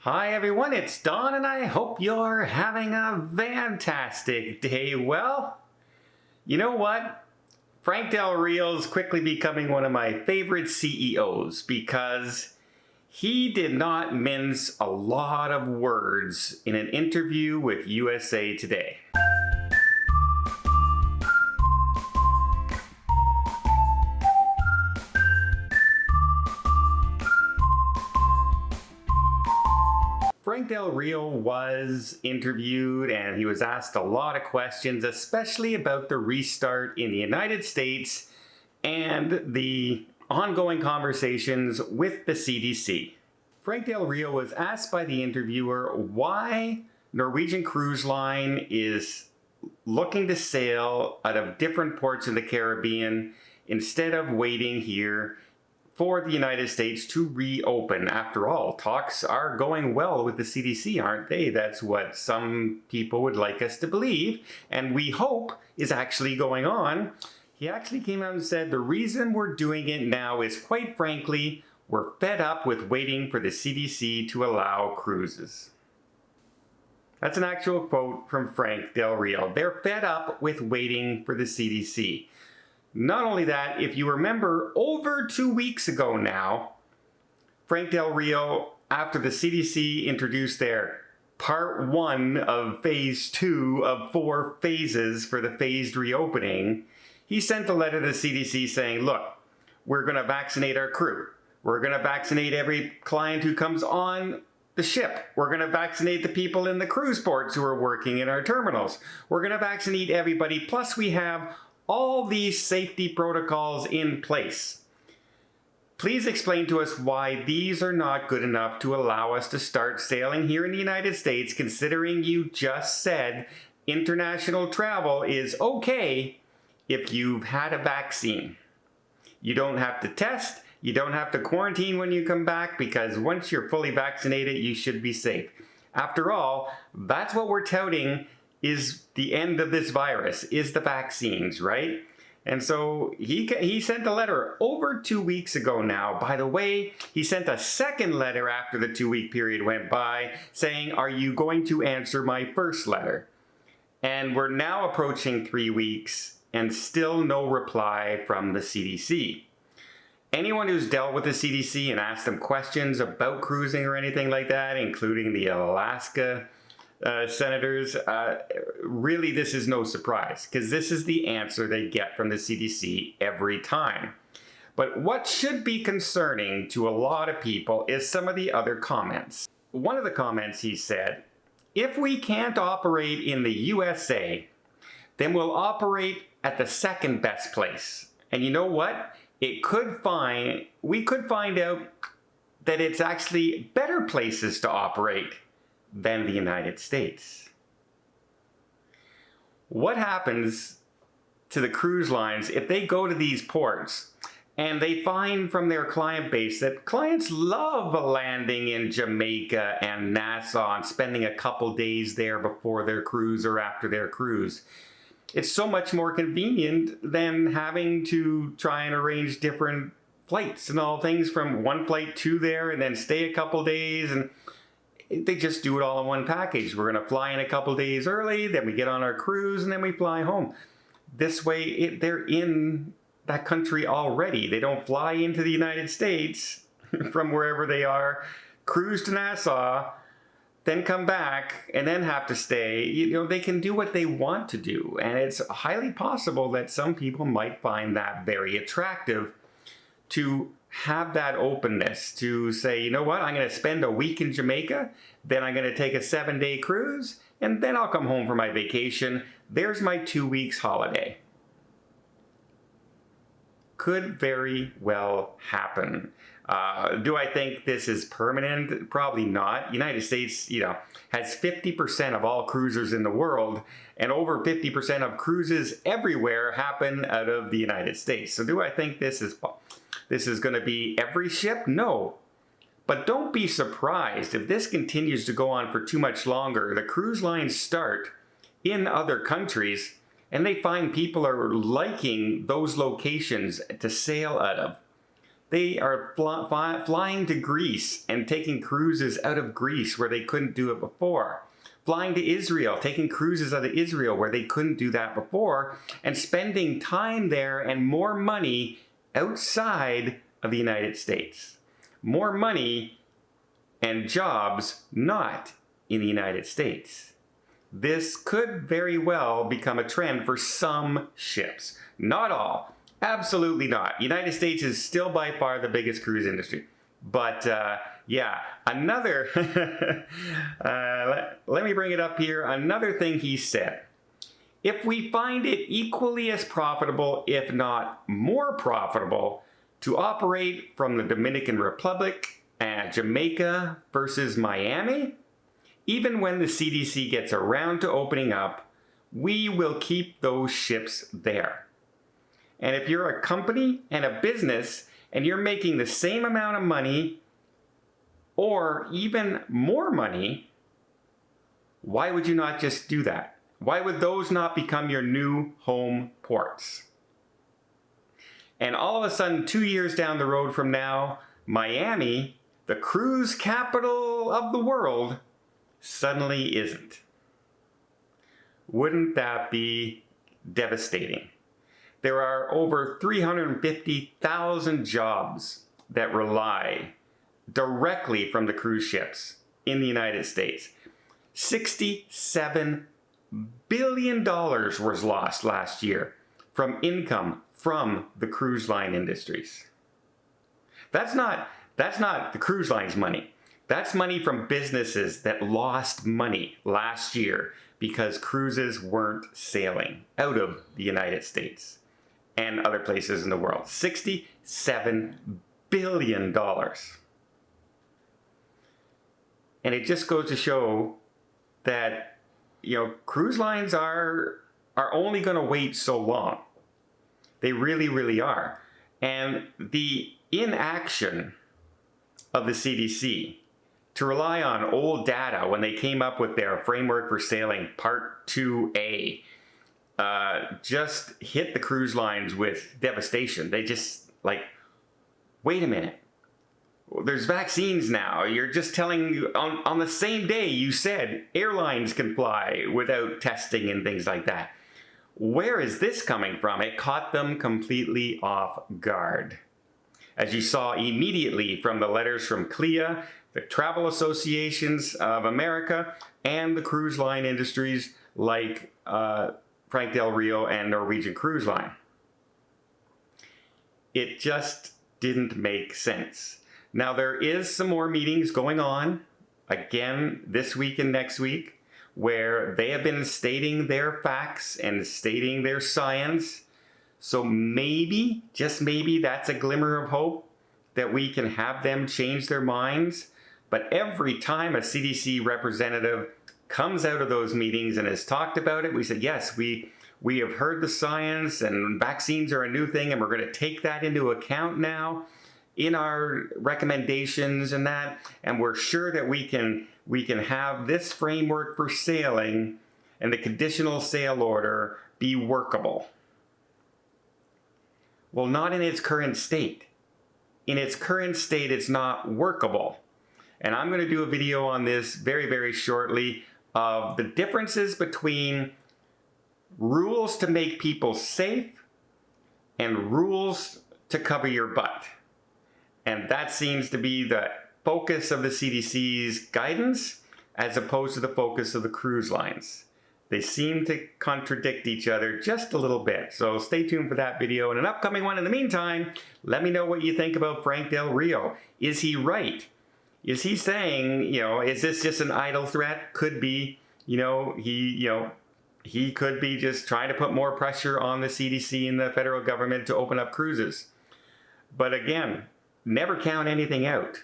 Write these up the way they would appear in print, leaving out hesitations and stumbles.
Hi everyone, it's Don and I hope you're having a fantastic day. Well, you know what? Frank Del Rio's quickly becoming one of my favorite CEOs because he did not mince a lot of words in an interview with USA Today. Frank Del Rio was interviewed and he was asked a lot of questions, especially about the restart in the United States and the ongoing conversations with the CDC. Frank Del Rio was asked by the interviewer why Norwegian Cruise Line is looking to sail out of different ports in the Caribbean instead of waiting here for the United States to reopen. After all, talks are going well with the CDC, aren't they? That's what some people would like us to believe, and we hope is actually going on. He actually came out and said the reason we're doing it now is, quite frankly, we're fed up with waiting for the CDC to allow cruises. That's an actual quote from Frank Del Rio. They're fed up with waiting for the CDC. Not only that, if you remember, over 2 weeks ago now, Frank Del Rio, after the CDC introduced their part 1 of phase 2 of 4 phases for the phased reopening, he sent a letter to the CDC saying, look, we're going to vaccinate our crew. We're going to vaccinate every client who comes on the ship. We're going to vaccinate the people in the cruise ports who are working in our terminals. We're going to vaccinate everybody. Plus we have all these safety protocols in place. Please explain to us why these are not good enough to allow us to start sailing here in the United States, considering you just said international travel is okay if you've had a vaccine. You don't have to test, you don't have to quarantine when you come back, because once you're fully vaccinated, you should be safe. After all, that's what we're touting is the end of this virus, is the vaccines, right? And so he sent a letter over 2 weeks ago now. By the way, he sent a second letter after the 2-week period went by saying, are you going to answer my first letter? And we're now approaching 3 weeks and still no reply from the CDC. Anyone who's dealt with the CDC and asked them questions about cruising or anything like that, including the Alaska senators, really this is no surprise, because this is the answer they get from the CDC every time. But what should be concerning to a lot of people is some of the other comments. One of the comments, he said, if we can't operate in the USA, then we'll operate at the second best place. And you know what? We could find out that it's actually better places to operate than the United States. What happens to the cruise lines if they go to these ports and they find from their client base that clients love landing in Jamaica and Nassau and spending a couple days there before their cruise or after their cruise? It's so much more convenient than having to try and arrange different flights and all things from one flight to there and then stay a couple days, and they just do it all in one package. We're going to fly in a couple days early, then we get on our cruise, and then we fly home. This way, they're in that country already. They don't fly into the United States from wherever they are, cruise to Nassau, then come back, and then have to stay. You know, they can do what they want to do, and it's highly possible that some people might find that very attractive, to have that openness to say, you know what, I'm going to spend a week in Jamaica, then I'm going to take a 7-day cruise, and then I'll come home for my vacation. There's my 2 weeks holiday. Could very well happen. Do I think this is permanent? Probably not. United States, has 50% of all cruisers in the world, and over 50% of cruises everywhere happen out of the United States. So do I think this is going to be every ship? No. But don't be surprised if this continues to go on for too much longer. The cruise lines start in other countries and they find people are liking those locations to sail out of. They are flying to Greece and taking cruises out of Greece where they couldn't do it before. Flying to Israel, taking cruises out of Israel where they couldn't do that before, and spending time there and more money outside of the United States. More money and jobs not in the United States. This could very well become a trend for some ships. Not all. Absolutely not. United States is still by far the biggest cruise industry. But yeah, another, let me bring it up here. Another thing he said. If we find it equally as profitable, if not more profitable, to operate from the Dominican Republic and Jamaica versus Miami, even when the CDC gets around to opening up, we will keep those ships there. And if you're a company and a business and you're making the same amount of money or even more money, why would you not just do that? Why would those not become your new home ports? And all of a sudden, 2 years down the road from now, Miami, the cruise capital of the world, suddenly isn't. Wouldn't that be devastating? There are over 350,000 jobs that rely directly from the cruise ships in the United States. $67 billion was lost last year from income from the cruise line industries. That's not the cruise line's money. That's money from businesses that lost money last year because cruises weren't sailing out of the United States and other places in the world. $67 billion. And it just goes to show that, cruise lines are only going to wait so long. They really, really are. And the inaction of the CDC to rely on old data when they came up with their Framework for Sailing Part 2A just hit the cruise lines with devastation. They just wait a minute. There's vaccines now. You're just telling, on the same day you said airlines can fly without testing and things like that. Where is this coming from? It caught them completely off guard. As you saw immediately from the letters from CLIA, the Travel Associations of America, and the cruise line industries like Frank Del Rio and Norwegian Cruise Line. It just didn't make sense. Now there is some more meetings going on, again this week and next week, where they have been stating their facts and stating their science. So maybe, just maybe, that's a glimmer of hope that we can have them change their minds. But every time a CDC representative comes out of those meetings and has talked about it, we said, yes, we have heard the science and vaccines are a new thing and we're going to take that into account now in our recommendations and that, and we're sure that we can have this framework for sailing and the conditional sail order be workable. Well, not in its current state. In its current state, it's not workable. And I'm going to do a video on this very, very shortly of the differences between rules to make people safe and rules to cover your butt. And that seems to be the focus of the CDC's guidance as opposed to the focus of the cruise lines. They seem to contradict each other just a little bit. So stay tuned for that video and an upcoming one. In the meantime, let me know what you think about Frank Del Rio. Is he right? Is he saying, is this just an idle threat? Could be, he could be just trying to put more pressure on the CDC and the federal government to open up cruises. But again, never count anything out.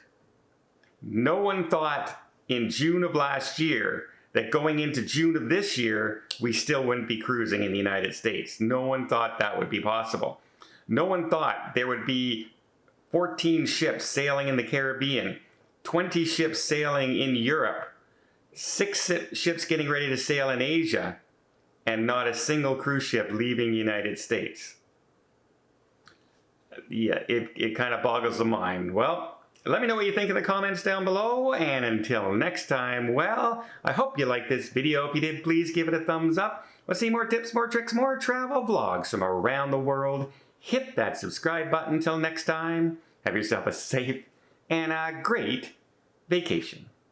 No one thought in June of last year that going into June of this year, we still wouldn't be cruising in the United States. No one thought that would be possible. No one thought there would be 14 ships sailing in the Caribbean, 20 ships sailing in Europe, 6 ships getting ready to sail in Asia, and not a single cruise ship leaving the United States. Yeah, it kind of boggles the mind. Well, let me know what you think in the comments down below, and until next time, well, I hope you liked this video. If you did, please give it a thumbs up. Want to see more tips, more tricks, more travel vlogs from around the world? Hit that subscribe button. Until next time, have yourself a safe and a great vacation.